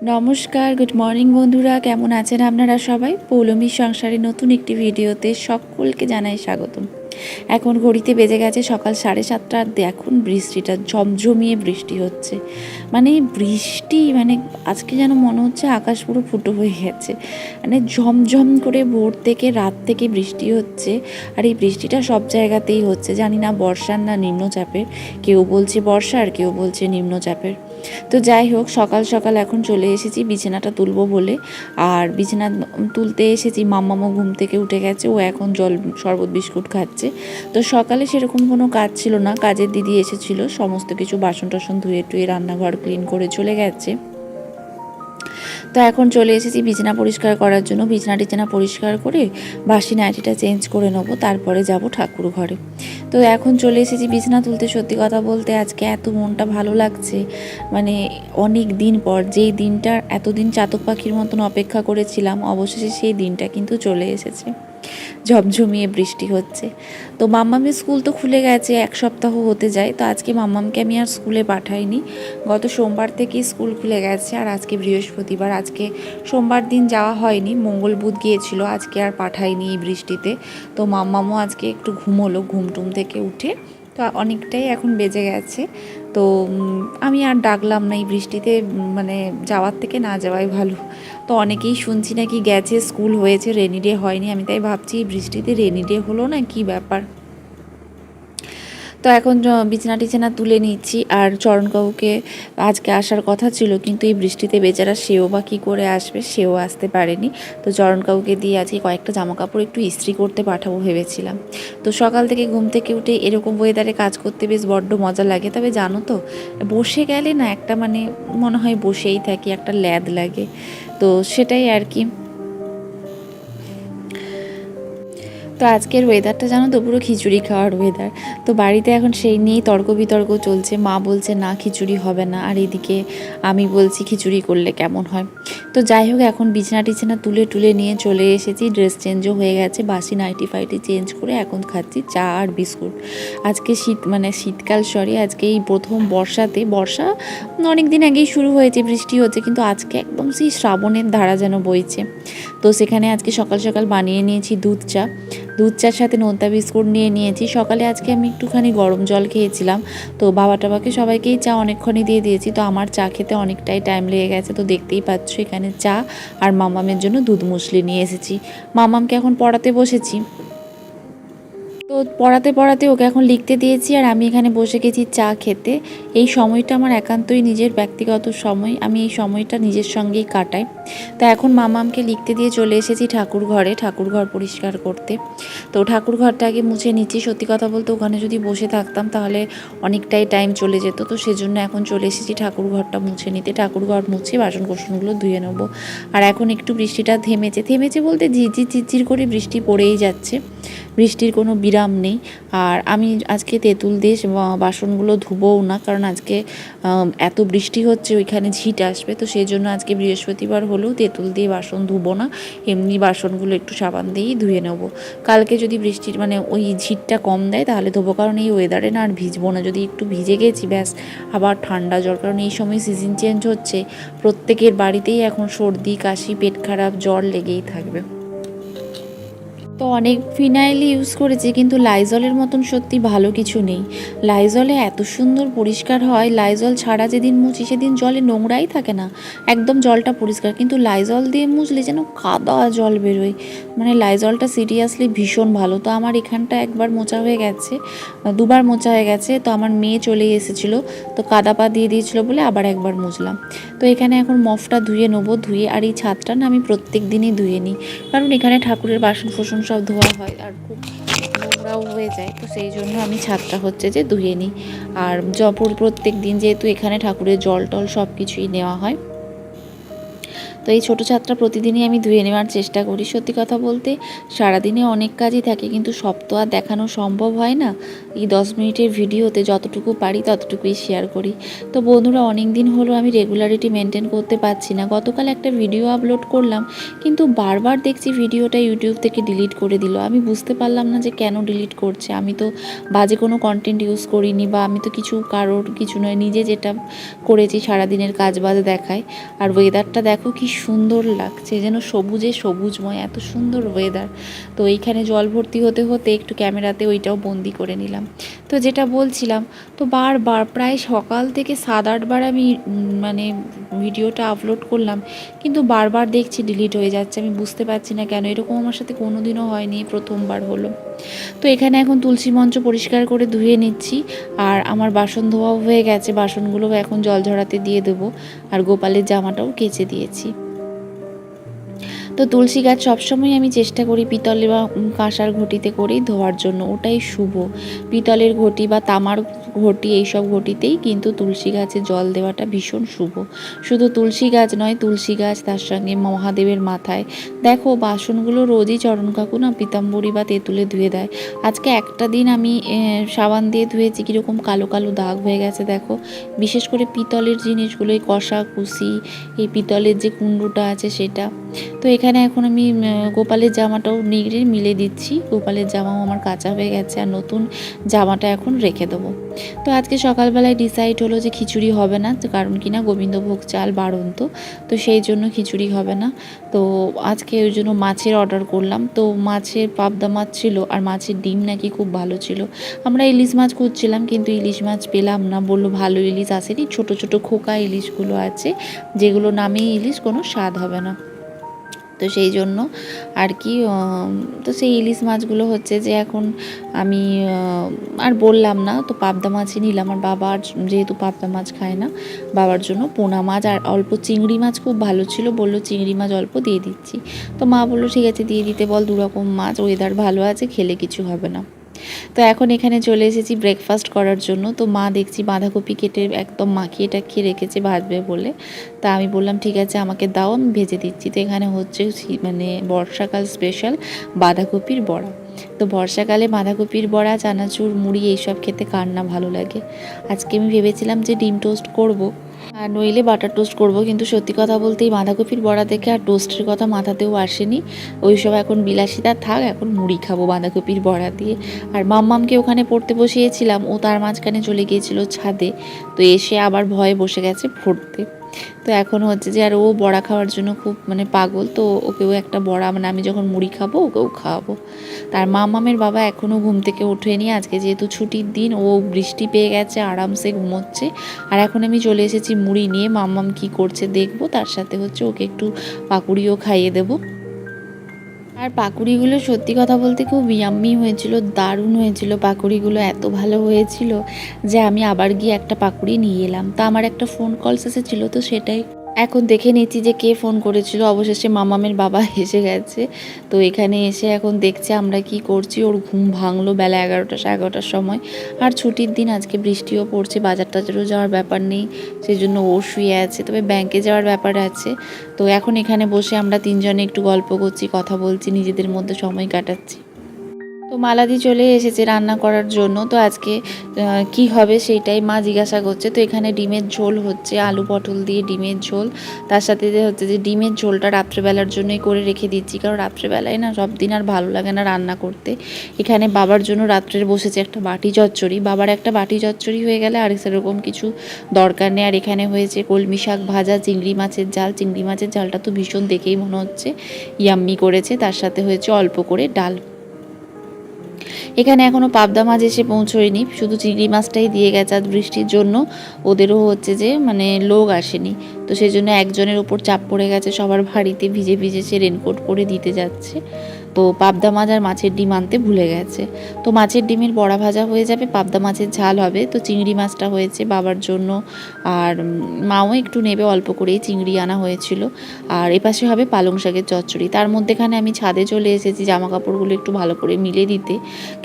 নমস্কার, good morning বন্ধুরা, কেমন আছেন আপনারা সবাই? পৌলমীর সংসারে নতুন একটি ভিডিওতে সকলকে জানাই স্বাগতম। এখন ঘড়িতে বেজে গেছে সকাল 7:30। আর দেখুন বৃষ্টিটা ঝমঝমিয়ে বৃষ্টি হচ্ছে। বৃষ্টি আজকে যেন মনে হচ্ছে আকাশ পুরো ফুটো হয়ে গেছে। ঝমঝম করে ভোর থেকে রাত থেকে বৃষ্টি হচ্ছে। আর এই বৃষ্টিটা সব জায়গাতেই হচ্ছে, জানি না বর্ষার না নিম্নচাপের। কেউ বলছে বর্ষার, কেউ বলছে নিম্নচাপের। তো যাই হোক, সকাল সকাল এখন চলে এসেছি বিছানাটা তুলবো বলে। আর বিছানা তুলতে এসেছি, মাম্মামও ঘুম থেকে উঠে গেছে, ও এখন জল শরবত বিস্কুট খাচ্ছে। তো সকালে সেরকম কোনো কাজ ছিল না, কাজের দিদি এসেছিল, সমস্ত কিছু বাসন টাসন ধুয়ে টুয়ে রান্নাঘর ক্লিন করে চলে গেছে। তো এখন চলে এসেছি বিছানা পরিষ্কার করার জন্য। বিছানা পরিষ্কার করে বাসি নাইটিটা চেঞ্জ করে নেবো, তারপরে যাব ঠাকুর ঘরে। তো এখন চলে এসেছি বিছানা তুলতে। সত্যি কথা বলতে আজকে এত মনটা ভালো লাগছে, অনেক দিন পর, যেই দিনটা এতদিন চাতক পাখির মতন অপেক্ষা করেছিলাম, অবশেষে সেই দিনটা কিন্তু চলে এসেছে। ঝমঝমিয়ে বৃষ্টি হচ্ছে। তো মাম্মামের স্কুল তো খুলে গেছে, 1 সপ্তাহ হতে যায়। তো আজকে মাম্মামকে আমি আর স্কুলে পাঠাইনি। গত সোমবার থেকেই স্কুল খুলে গেছে, আর আজকে বৃহস্পতিবার, আজকে সোমবার দিন যাওয়া হয়নি, মঙ্গল বুধ গিয়েছিল, আজকে আর পাঠাইনি এই বৃষ্টিতে। তো মাম্মামও আজকে একটু ঘুমোলো, ঘুমটুম থেকে উঠে। তো অনেকটাই এখন বেজে গেছে। তো আমি আর ডাকলাম না এই বৃষ্টিতে, যাওয়ার থেকে না যাওয়াই ভালো। তো অনেকেই শুনছি নাকি গেছে, স্কুল হয়েছে, রেনি ডে হয়নি। আমি তাই ভাবছি এই বৃষ্টিতে রেনি ডে হলো না, কি ব্যাপার। তো এখন বিছানা তুলে নিচ্ছি। আর চরণকাকুকে আজকে আসার কথা ছিল, কিন্তু এই বৃষ্টিতে বেচারা সেও বা কী করে আসবে, সেও আসতে পারেনি। তো চরণকাকুকে দিয়ে আজকে কয়েকটা জামাকাপড় একটু ইস্ত্রি করতে পাঠাবো ভেবেছিলাম। তো সকাল থেকে ঘুম থেকে উঠে এরকম ওয়েদারে কাজ করতে বেশ বড্ড মজা লাগে। তবে জানো তো, বসে গেলে না একটা মনে হয় বসেই থাকি, একটা ল্যাদ লাগে। তো সেটাই আর কি। তো আজকের ওয়েদারটা জানো তো, পুরো খিচুড়ি খাওয়ার ওয়েদার। তো বাড়িতে এখন সেই নিয়েই তর্ক বিতর্ক চলছে। মা বলছে না খিচুড়ি হবে না, আর এদিকে আমি বলছি খিচুড়ি করলে কেমন হয়। তো যাই হোক, এখন বিছানা তুলে নিয়ে চলে এসেছি। ড্রেস চেঞ্জও হয়ে গেছে, বাসি নাইটি ফাইটি চেঞ্জ করে এখন খাচ্ছি চা আর বিস্কুট। আজকে শীতকাল, আজকে এই প্রথম বর্ষা অনেক দিন আগেই শুরু হয়েছে, বৃষ্টি হচ্ছে, কিন্তু আজকে একদম সেই শ্রাবণের ধারা যেন বইছে। তো সেখানে আজকে সকাল সকাল বানিয়ে নিয়েছি দুধ চার সাথে নোনতা বিস্কুট নিয়ে নিয়েছি। সকালে আজকে আমি একটুখানি গরম জল খেয়েছিলাম। তো বাবা টাবাকে সবাইকেই চা অনেকক্ষণই দিয়ে দিয়েছি। তো আমার চা খেতে অনেকটাই টাইম লেগে গেছে। তো দেখতেই পাচ্ছ এখানে চা আর মামামের জন্য দুধ মুসলি নিয়ে এসেছি। মামামকে এখন পড়াতে বসেছি। তো পড়াতে ওকে এখন লিখতে দিয়েছি, আর আমি এখানে বসে গেছি চা খেতে। এই সময়টা আমার একান্তই নিজের ব্যক্তিগত সময়, আমি এই সময়টা নিজের সঙ্গেই কাটাই। তো এখন মামামকে লিখতে দিয়ে চলে এসেছি ঠাকুর ঘর পরিষ্কার করতে। তো ঠাকুর ঘরটা আগে মুছে নিচ্ছি। সত্যি কথা বলতে ওখানে যদি বসে থাকতাম তাহলে অনেকটাই টাইম চলে যেত। তো সেজন্য এখন চলে এসেছি ঠাকুর ঘরটা মুছে নিতে। ঠাকুর ঘর মুছে বাসন কোসনগুলো ধুয়ে নেবো। আর এখন একটু বৃষ্টিটা থেমেছে বলতে ঝিরঝির করে বৃষ্টি পড়েই যাচ্ছে, বৃষ্টির কোনো বিরাম নেই। আর আমি আজকে তেঁতুল দিয়ে বাসনগুলো ধুবোও না, কারণ আজকে এত বৃষ্টি হচ্ছে, ওইখানে ঝিট আসবে। তো সেই জন্য আজকে বৃহস্পতিবার হলেও তেঁতুল দিয়ে বাসন ধুবো না, এমনি বাসনগুলো একটু সাবান দিয়েই ধুয়ে নেবো। কালকে যদি বৃষ্টির ওই ঝিটটা কম দেয় তাহলে ধোবো, কারণ এই ওয়েদারে না আর ভিজবো না। যদি একটু ভিজে গেছি ব্যাস আবার ঠান্ডা জ্বর, কারণ এই সময় সিজন চেঞ্জ হচ্ছে, প্রত্যেকের বাড়িতেই এখন সর্দি কাশি পেট খারাপ জ্বর লেগেই থাকবে। তো অনেক ফিনাইল ইউজ করেছি, কিন্তু লাইজলের মতন সত্যি ভালো কিছু নেই। লাইজলে এত সুন্দর পরিষ্কার হয়, লাইজল ছাড়া যেদিন মুছি সেদিন জলে নোংরাই থাকে না, একদম জলটা পরিষ্কার। কিন্তু লাইজল দিয়ে মুছলে যেন কাদা জল বেরোয়। লাইজলটা সিরিয়াসলি ভীষণ ভালো। তো আমার এখানটা একবার মোছা হয়ে গেছে, দুবার মোছা হয়ে গেছে। তো আমার মেয়ে চলে এসেছিলো, তো কাদা পা দিয়ে দিয়েছিলো বলে আবার একবার মুছলাম। তো এখানে এখন মফটা ধুয়ে নেবো, আর এই ছাদটা না আমি প্রত্যেক দিনই ধুয়ে নিই, কারণ এখানে ঠাকুরের বাসন ফোসন সব ধোয়া হয় আর খুব নোংরাও হয়ে যায়। তো সেই জন্য আমি ছাদটা ধুয়ে নিই। আর প্রত্যেক দিন যেহেতু এখানে ঠাকুরের জল টল সব কিছুই নেওয়া হয়, তো এই ছোটো ছাদটা প্রতিদিনই আমি ধুয়ে নেওয়ার চেষ্টা করি। সত্যি কথা বলতে সারাদিনে অনেক কাজই থাকে, কিন্তু সব তো আর দেখানো সম্ভব হয় না। এই 10 মিনিটের ভিডিওতে যতটুকু পারি ততটুকুই শেয়ার করি। তো বন্ধুরা, অনেক দিন হলো আমি রেগুলারিটি মেনটেন করতে পারছি না। গতকাল একটা ভিডিও আপলোড করলাম, কিন্তু বারবার দেখছি ভিডিওটা ইউটিউব থেকে ডিলিট করে দিল। আমি বুঝতে পারলাম না যে কেন ডিলিট করছে। আমি তো বাজে কোনো কন্টেন্ট ইউজ করিনি, বা আমি তো কিছু কারোর কিছু নয়, নিজে যেটা করেছি সারাদিনের কাজ বাজ দেখায়। আর ওয়েদারটা দেখো কি সুন্দর লাগছে, যেন সবুজে সবুজময়, এত সুন্দর ওয়েদার। তো এইখানে জল ভর্তি হতে হতে একটু ক্যামেরাতে ওইটাও বন্দি করে নিলাম। তো যেটা বলছিলাম, তো বারবার প্রায় সকাল থেকে 7-8 বার আমি মানে ভিডিওটা আপলোড করলাম, কিন্তু বারবার দেখছি ডিলিট হয়ে যাচ্ছে। আমি বুঝতে পারছি না কেন, এরকম আমার সাথে কোনো দিনও হয়নি, প্রথমবার হলো। তো এখানে এখন তুলসী মঞ্চ পরিষ্কার করে ধুয়ে নিচ্ছি, আর আমার বাসন ধোয়াও হয়ে গেছে। বাসনগুলো এখন জল ঝরাতে দিয়ে দেবো, আর গোপালের জামাটাও কেচে দিয়েছি। তো তুলসী গাছ সবসময় আমি চেষ্টা করি পিতলের বা কাঁসার ঘটিতে করেই ধোয়ার জন্য, ওটাই শুভ। পিতলের ঘটি বা তামার ঘটি, এইসব ঘটিতেই কিন্তু তুলসী গাছে জল দেওয়াটা ভীষণ শুভ। শুধু তুলসী গাছ নয়, তুলসী গাছ তার সঙ্গে মহাদেবের মাথায়। দেখো বাসনগুলো রোজই চরণ কাকু না পিতাম্বরী বা তেঁতুলে ধুয়ে দেয়। আজকে একটা দিন আমি সাবান দিয়ে ধুয়েছি, কীরকম কালো কালো দাগ হয়ে গেছে দেখো। বিশেষ করে পিতলের জিনিসগুলো, এই কষা কুশি, এই পিতলের যে কুণ্ডুটা আছে সেটা। তো এখানে এখন আমি গোপালের জামাটাও নিগড়ে মিলে দিচ্ছি। গোপালের জামাও আমার কাঁচা হয়ে গেছে, আর নতুন জামাটা এখন রেখে দেবো। তো আজকে সকালবেলায় ডিসাইড হলো যে খিচুড়ি হবে না, তো কারণ কি না গোবিন্দভোগ চাল বাড়ন্ত, তো সেই জন্য খিচুড়ি হবে না। তো আজকে ওই জন্য মাছের অর্ডার করলাম। তো মাছের পাবদা মাছ ছিল, আর মাছের ডিম নাকি খুব ভালো ছিল। আমরা ইলিশ মাছ খুঁজছিলাম, কিন্তু ইলিশ মাছ পেলাম না। বললো ভালো ইলিশ আসেনি, ছোট ছোট খোকা ইলিশগুলো আছে, যেগুলো নামেই ইলিশ, কোনো স্বাদ হবে না। তো সেই জন্য আর কি, তো সেই ইলিশ মাছগুলো হচ্ছে যে এখন আমি আর বললাম না, তো পাবদা মাছই নিলাম। আর বাবার যেহেতু পাবদা মাছ খায় না, বাবার জন্য পোনা মাছ আর অল্প চিংড়ি মাছ খুব ভালো ছিল, বললো চিংড়ি মাছ অল্প দিয়ে দিচ্ছি। তো মা বললো ঠিক আছে দিয়ে দিতে বল, 2 রকম মাছ, ওয়েদার ভালো আছে, খেলে কিছু হবে না। তো এখন এখানে চলে এসেছি ব্রেকফাস্ট করার জন্য। তো মা দেখছি বাঁধাকপি কেটে একদম মাখিয়ে টাখিয়ে রেখেছে ভাজবে বলে। তা আমি বললাম ঠিক আছে আমাকে দাও, আমি ভেজে দিচ্ছি। তো এখানে হচ্ছে মানে বর্ষাকাল স্পেশাল বাঁধাকপির বড়া। তো বর্ষাকালে বাঁধাকপির বড়া, চানাচুর, মুড়ি এইসব খেতে কার না ভালো লাগে। আজকে আমি ভেবেছিলাম যে ডিম টোস্ট করব, আর নইলে বাটার টোস্ট করব, কিন্তু সত্যি কথা বলতে এই বাঁধাকপির বড়া দেখে আর টোস্টের কথা মাথাতেও আসেনি। ওইসব এখন বিলাসিতা থাক, এখন মুড়ি খাবো বাঁধাকপির বড়া দিয়ে। আর মাম্মামকে ওখানে পড়তে বসিয়েছিলাম, ও তার মাঝখানে চলে গিয়েছিল ছাদে। তো এসে আবার ভয়ে বসে গেছে পড়তে। তো এখন হচ্ছে যে, আর ও বড়া খাওয়ার জন্য খুব মানে পাগল। তো ওকেও একটা বড়া, মানে আমি যখন মুড়ি খাবো ওকেও খাওয়াবো। তার মামামের বাবা এখনও ঘুম থেকে ওঠেনি। আজকে যেহেতু ছুটির দিন, ও বৃষ্টি পেয়ে গেছে, আরামসে ঘুমোচ্ছে। আর এখন আমি চলে এসেছি মুড়ি নিয়ে, মাম্মাম কি করছে দেখবো, তার সাথে হচ্ছে ওকে একটু পাকুড়িও খাইয়ে দেবো। আর পাকুড়িগুলো সত্যি কথা বলতে খুব ইয়াম্মি হয়েছিল, দারুণ হয়েছিল। পাকুড়িগুলো এত ভালো হয়েছিল যে আমি আবার গিয়ে একটা পাকুড়ি নিয়ে এলাম। তা আমার একটা ফোন কলস এসেছিলো, তো সেটাই এখন দেখে নিচ্ছি যে কে ফোন করেছিল। অবশেষে মামামের বাবা এসে গেছে। তো এখানে এসে এখন দেখছে আমরা কি করছি। ওর ঘুম ভাঙলো বেলা 11টা 11:30টার সময়। আর ছুটির দিন, আজকে বৃষ্টিও পড়ছে, বাজার টাজারও যাওয়ার ব্যাপার নেই, সেই জন্য ও শুয়ে আছে। তবে ব্যাংকে যাওয়ার ব্যাপার আছে। তো এখন এখানে বসে আমরা 3জনে একটু গল্প করছি, কথা বলছি, নিজেদের মধ্যে সময় কাটাচ্ছি। তো মালাদি চলে এসেছে রান্না করার জন্য। তো আজকে কি হবে সেইটাই মা জিজ্ঞাসা করছে। তো এখানে ডিমের ঝোল হচ্ছে, আলু পটল দিয়ে ডিমের ঝোল। তার সাথে যে হচ্ছে যে ডিমের ঝোলটা রাত্রেবেলার জন্যই করে রেখে দিচ্ছি, কারণ রাত্রেবেলায় না সব দিন আর ভালো লাগে না রান্না করতে। এখানে বাবার জন্য রাত্রের বসেছে একটা বাটি চচ্চড়ি। বাবার একটা বাটি চচ্চড়ি হয়ে গেলে আর সেরকম কিছু দরকার নেই। আর এখানে হয়েছে কলমি শাক ভাজা, চিংড়ি মাছের ঝাল। চিংড়ি মাছের ঝালটা তো ভীষণ দেখেই মনে হচ্ছে ইয়াম্মি করেছে। তার সাথে হয়েছে অল্প করে ডাল। এখানে এখনও পাবদা মাছ এসে পৌঁছয়নি, শুধু চিংড়ি মাছটাই দিয়ে গেছে। আজ বৃষ্টির জন্য ওদেরও হচ্ছে যে মানে লোক আসেনি, তো সেই জন্য একজনের ওপর চাপ পড়ে গেছে, সবার ভারীতে ভিজে ভিজে সে রেনকোট পরে দিতে যাচ্ছে। তো পাবদা মাছ আর মাছের ডিম আনতে ভুলে গেছে। তো মাছের ডিমের বড়া ভাজা হয়ে যাবে, পাবদা মাছের ঝাল হবে। তো চিংড়ি মাছটা হয়েছে বাবার জন্য, আর মাও একটু নেবে, অল্প করেই চিংড়ি আনা হয়েছিল। আর এপাশে হবে পালং শাকের চচ্চড়ি। তার মধ্যেখানে আমি ছাদে চলে এসেছি জামা কাপড়গুলো একটু ভালো করে মিলে দিতে,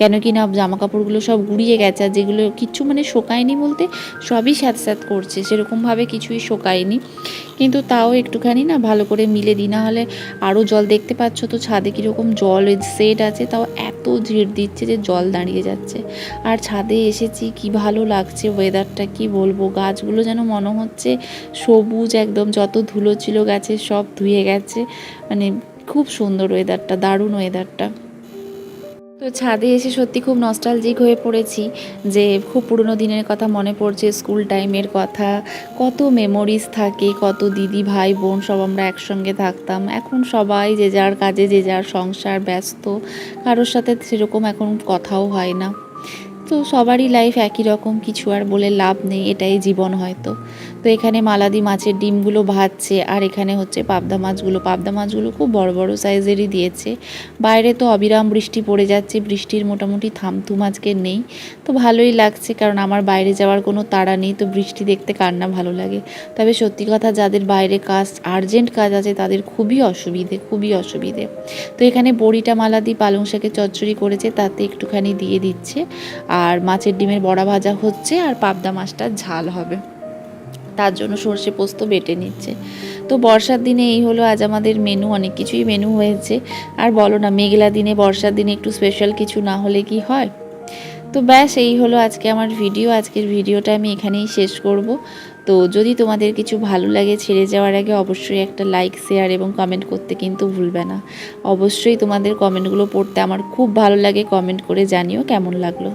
কেন কি না জামা কাপড়গুলো সব গুঁড়িয়ে গেছে, আর যেগুলো কিচ্ছু মানে শোকায়নি বলতে সবই স্যাঁতস্যাঁত করছে, সেরকমভাবে কিছুই শোকায়নি, কিন্তু তাও একটুখানি না ভালো করে মিলে দিই, না হলে আরও জল, দেখতে পাচ্ছ তো ছাদে কীরকম জল সেট আছে, তাও এত ঝির দিচ্ছে যে জল দাঁড়িয়ে যাচ্ছে। আর ছাদে এসেছি কি ভালো লাগছে ওয়েদারটা, কি বলবো, গাছগুলো যেন মনে হচ্ছে সবুজ একদম, যত ধুলো ছিল গাছের সব ধুয়ে গেছে, মানে খুব সুন্দর ওয়েদারটা, দারুণ ওয়েদারটা। তো ছাদে এসে সত্যি খুব নস্টালজিক হয়ে পড়েছি, যে খুব পুরনো দিনের কথা মনে পড়ছে, স্কুল টাইমের কথা, কত মেমোরিজ থাকে, কত দিদি ভাই বোন সব আমরা একসঙ্গে থাকতাম। এখন সবাই যে যার কাজে যে যার সংসার ব্যস্ত, কারোর সাথে সেরকম এখন কথাও হয় না। তো সবারই লাইফ একই রকম, কিছু আর বলে লাভ নেই, এটাই জীবন হয়তো। তো এখানে মালাদি মাছের ডিমগুলো ভাজছে, আর এখানে হচ্ছে পাবদা মাছগুলো খুব বড় বড় সাইজেরই দিয়েছে। বাইরে তো অবিরাম বৃষ্টি পড়ে যাচ্ছে, বৃষ্টির মোটামুটি থামথুম আজকে নেই, তো ভালোই লাগছে, কারণ আমার বাইরে যাওয়ার কোনো তাড়া নেই, তো বৃষ্টি দেখতে কার না ভালো লাগে। তবে সত্যি কথা, যাদের বাইরে কাজ, আর্জেন্ট কাজ আছে, তাদের খুবই অসুবিধে। তো এখানে বড়িটা মালাদি পালং শাকের চচ্চড়ি করেছে, তাতে একটুখানি দিয়ে দিচ্ছে, আর মাছের ডিমের বড়া ভাজা হচ্ছে, আর পাবদা মাছটার ঝাল হবে, তার জন্য সর্ষে পোস্ত বেটে নিচ্ছে। তো বর্ষার দিনে এই হলো আজ আমাদের মেনু, অনেক কিছুই মেনু হয়েছে। আর বলো না, মেঘলা দিনে বর্ষার দিনে একটু স্পেশাল কিছু না হলে কি হয়। তো ব্যাস এই হলো আজকে আমার ভিডিও, আজকের ভিডিওটা আমি এখানেই শেষ করব। তো যদি তোমাদের কিছু ভালো লাগে, ছেড়ে যাওয়ার আগে অবশ্যই একটা লাইক, শেয়ার এবং কমেন্ট করতে কিন্তু ভুলবে না। অবশ্যই তোমাদের কমেন্টগুলো পড়তে আমার খুব ভালো লাগে, কমেন্ট করে জানিও কেমন লাগলো।